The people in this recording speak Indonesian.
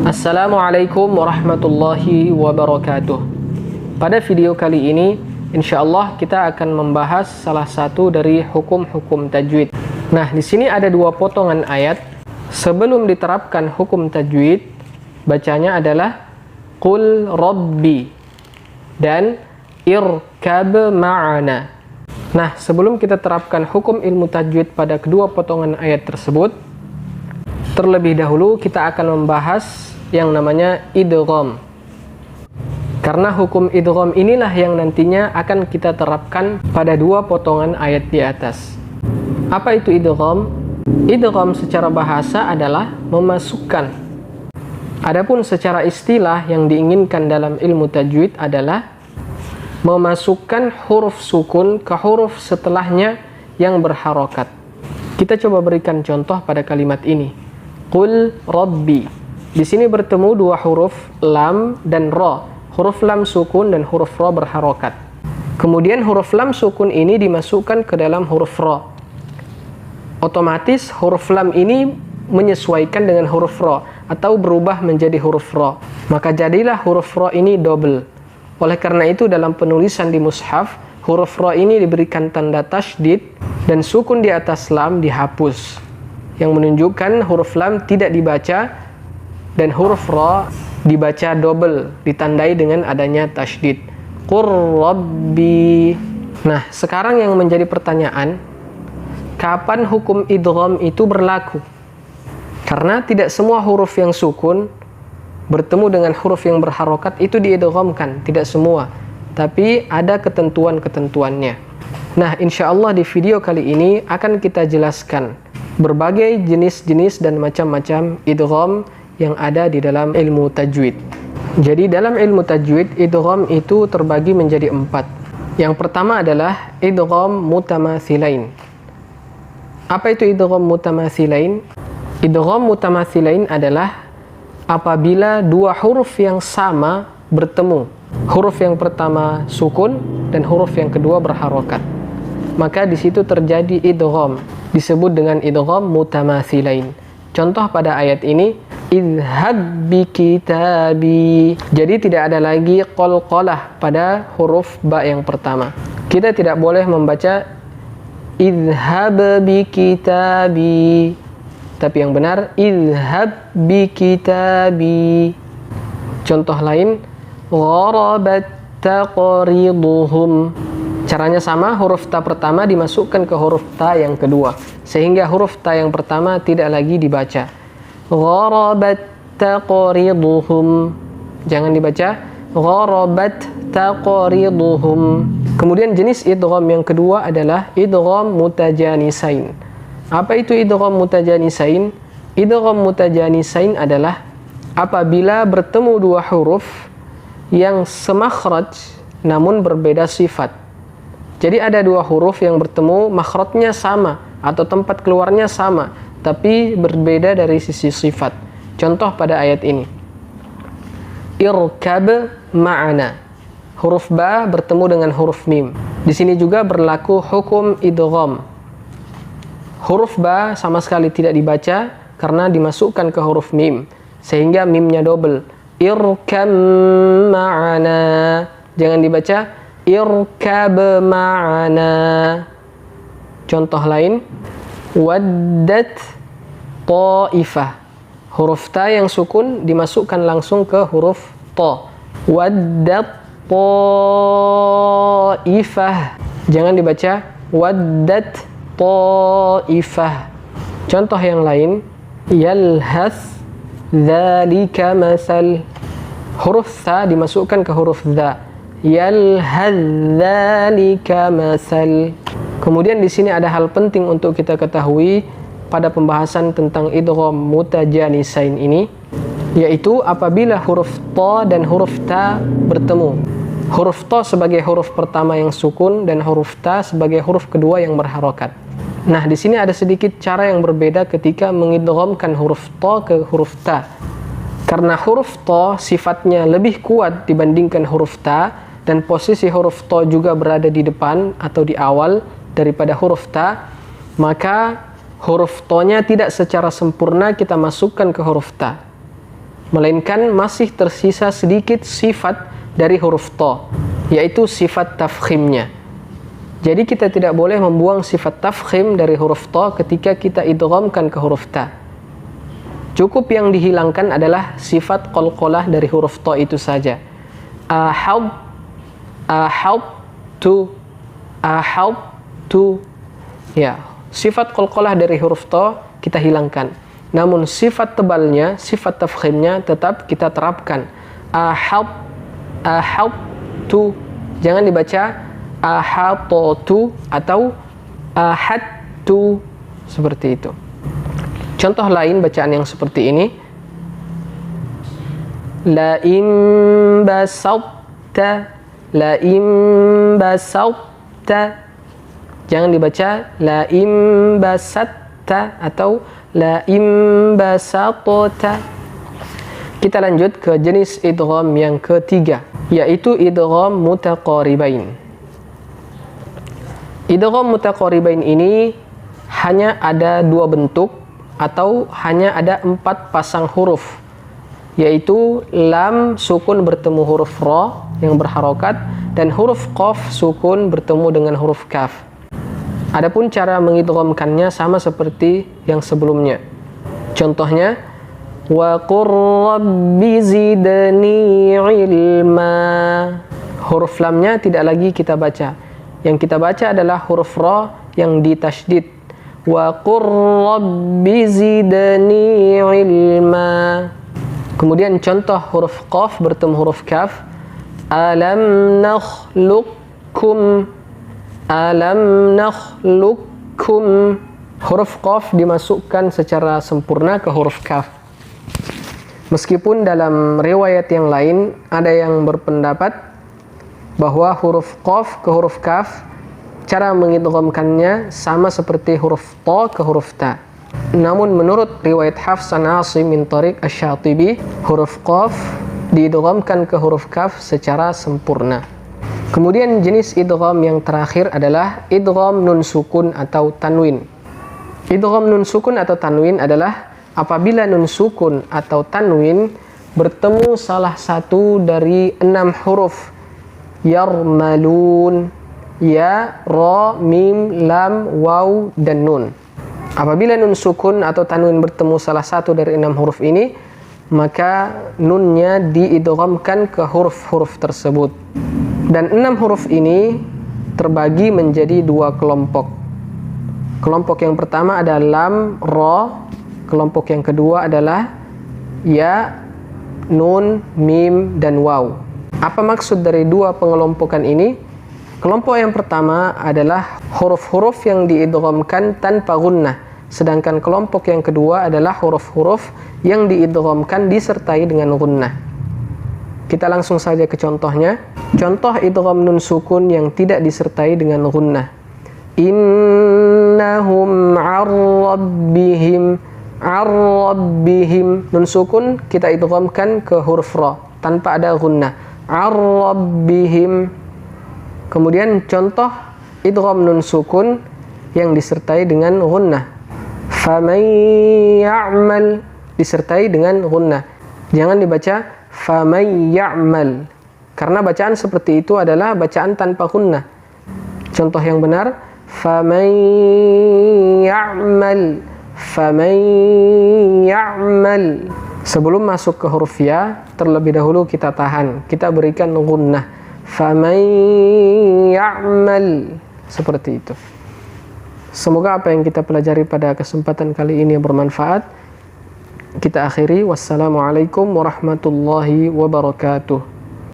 Assalamualaikum warahmatullahi wabarakatuh. Pada video kali ini, insya Allah kita akan membahas salah satu dari hukum-hukum tajwid. Nah, di sini ada dua potongan ayat. Sebelum diterapkan hukum tajwid, bacanya adalah Qul Rabbi dan Irkab ma'ana. Nah, sebelum kita terapkan hukum ilmu tajwid pada kedua potongan ayat tersebut, terlebih dahulu kita akan membahas yang namanya idgham. Karena hukum idgham inilah yang nantinya akan kita terapkan pada dua potongan ayat di atas. Apa itu idgham? Idgham secara bahasa adalah memasukkan. Adapun secara istilah yang diinginkan dalam ilmu tajwid adalah memasukkan huruf sukun ke huruf setelahnya yang berharokat. Kita coba berikan contoh pada kalimat ini. Qul Rabbi. Di sini bertemu dua huruf lam dan ra. Huruf lam sukun dan huruf ra berharokat. Kemudian huruf lam sukun ini dimasukkan ke dalam huruf ra. Otomatis huruf lam ini menyesuaikan dengan huruf ra atau berubah menjadi huruf ra. Maka jadilah huruf ra ini double. Oleh karena itu dalam penulisan di mushaf, huruf ra ini diberikan tanda tasydid dan sukun di atas lam dihapus, yang menunjukkan huruf lam tidak dibaca dan huruf ra dibaca double, ditandai dengan adanya tasydid. Qur Rabbi. Nah, sekarang yang menjadi pertanyaan, kapan hukum idgham itu berlaku? Karena tidak semua huruf yang sukun bertemu dengan huruf yang berharokat itu diidghamkan, tidak semua. Tapi ada ketentuan-ketentuannya. Nah, insya Allah di video kali ini akan kita jelaskan berbagai jenis-jenis dan macam-macam idgham yang ada di dalam ilmu tajwid. Jadi dalam ilmu tajwid, idgham itu terbagi menjadi 4. Yang pertama adalah idgham mutamathilain. Apa itu idgham mutamathilain? Idgham mutamathilain adalah apabila dua huruf yang sama bertemu. Huruf yang pertama sukun dan huruf yang kedua berharokat. Maka di situ terjadi idgham, disebut dengan idgham mutamathilain. Contoh pada ayat ini, idhab bi kitabi. Jadi tidak ada lagi qalqalah pada huruf ba yang pertama. Kita tidak boleh membaca idhab bi kitabi, tapi yang benar idhab bi kitabi. Contoh lain, gharabat taqriduhum. Caranya sama, huruf ta pertama dimasukkan ke huruf ta yang kedua, sehingga huruf ta yang pertama tidak lagi dibaca. Gharabat taqriduhum. Jangan dibaca gharabat taqriduhum. Kemudian jenis idgham yang kedua adalah idgham mutajanisain. Apa itu idgham mutajanisain? Idgham mutajanisain adalah apabila bertemu dua huruf yang semakhraj namun berbeda sifat. Jadi ada dua huruf yang bertemu, makhrajnya sama atau tempat keluarnya sama, tapi berbeda dari sisi sifat. Contoh pada ayat ini. Irkab ma'ana. Huruf ba bertemu dengan huruf mim. Di sini juga berlaku hukum idgham. Huruf ba sama sekali tidak dibaca karena dimasukkan ke huruf mim, sehingga mimnya double. Irkab ma'ana. Jangan dibaca irkab ma'ana. Contoh lain, waddat ta'ifah. Huruf ta yang sukun dimasukkan langsung ke huruf ta. Waddat ta'ifah. Jangan dibaca waddat ta'ifah. Contoh yang lain, yalhath dzalika masal. Huruf ta dimasukkan ke huruf dza. Yalhadzalika masal. Kemudian di sini ada hal penting untuk kita ketahui pada pembahasan tentang idgham mutajanisain ini, yaitu apabila huruf ta dan huruf ta bertemu. Huruf ta sebagai huruf pertama yang sukun dan huruf ta sebagai huruf kedua yang berharokat. Nah, di sini ada sedikit cara yang berbeda ketika mengidghamkan huruf ta ke huruf ta. Karena huruf ta sifatnya lebih kuat dibandingkan huruf ta, dan posisi huruf ta juga berada di depan atau di awal daripada huruf ta, maka huruf to-nya tidak secara sempurna kita masukkan ke huruf ta. melainkan masih tersisa sedikit sifat dari huruf ta, yaitu sifat tafkhimnya. Jadi kita tidak boleh membuang sifat tafkhim dari huruf ta ketika kita idghamkan ke huruf ta. Cukup yang dihilangkan adalah sifat qalqalah dari huruf ta itu saja. Ahadtu. Ya, sifat qalqalah dari huruf ta kita hilangkan. Namun sifat tebalnya, sifat tafkhimnya tetap kita terapkan. Ahadtu. Jangan dibaca ahadtu atau ahadtu seperti itu. Contoh lain bacaan yang seperti ini. La in basatta, la in basatta. Jangan dibaca la in basatta atau la in basatta. Kita lanjut ke jenis idgham yang ketiga, yaitu idgham mutaqaribain. Idgham mutaqaribain ini hanya ada dua bentuk atau hanya ada 4 pasang huruf, yaitu lam sukun bertemu huruf ra yang berharokat dan huruf qaf sukun bertemu dengan huruf kaf. Adapun cara mengidghamkannya sama seperti yang sebelumnya. Contohnya, wa qur rabbi zidni ilma. Huruf lamnya tidak lagi kita baca. Yang kita baca adalah huruf ra yang ditasydid. Wa qur rabbi zidni ilma. Kemudian contoh huruf qaf bertemu huruf kaf. Alam nakhluqkum. Alam nakhluqkum. Huruf qaf dimasukkan secara sempurna ke huruf kaf. Meskipun dalam riwayat yang lain ada yang berpendapat bahwa huruf qaf ke huruf kaf cara mengidghamkannya sama seperti huruf ta ke huruf ta. Namun menurut riwayat Hafs an Asim min Tariq Asy-Syatibi, huruf qaf diidghamkan ke huruf kaf secara sempurna. Kemudian jenis idgham yang terakhir adalah idgham nun sukun atau tanwin. Idgham nun sukun atau tanwin adalah apabila nun sukun atau tanwin bertemu salah satu dari 6 huruf yarmalun, ya, ra, mim, lam, waw, dan nun. Apabila nun sukun atau tanwin bertemu salah satu dari 6 huruf ini, maka nunnya diidghamkan ke huruf-huruf tersebut. Dan 6 huruf ini terbagi menjadi 2 kelompok. Kelompok yang pertama adalah lam, ra. Kelompok yang kedua adalah ya, nun, mim, dan waw. Apa maksud dari 2 pengelompokan ini? Kelompok yang pertama adalah huruf-huruf yang diidghamkan tanpa gunnah, sedangkan kelompok yang kedua adalah huruf-huruf yang diidghamkan disertai dengan gunnah. Kita langsung saja ke contohnya. Contoh idgham nun sukun yang tidak disertai dengan gunnah. Innahum 'ar-rabbihim. Nun sukun kita idghamkan ke huruf ra tanpa ada gunnah. 'ar-rabbihim. Kemudian contoh idgham nun sukun yang disertai dengan gunnah. Faman ya'mal disertai dengan gunnah. Jangan dibaca faman ya'mal, karena bacaan seperti itu adalah bacaan tanpa gunnah. Contoh yang benar faman ya'mal, faman ya'mal. Sebelum masuk ke huruf ya, terlebih dahulu kita tahan, kita berikan gunnah. Faman ya'mal, seperti itu. Semoga apa yang kita pelajari pada kesempatan kali ini bermanfaat. Kita akhiri. Wassalamualaikum warahmatullahi wabarakatuh.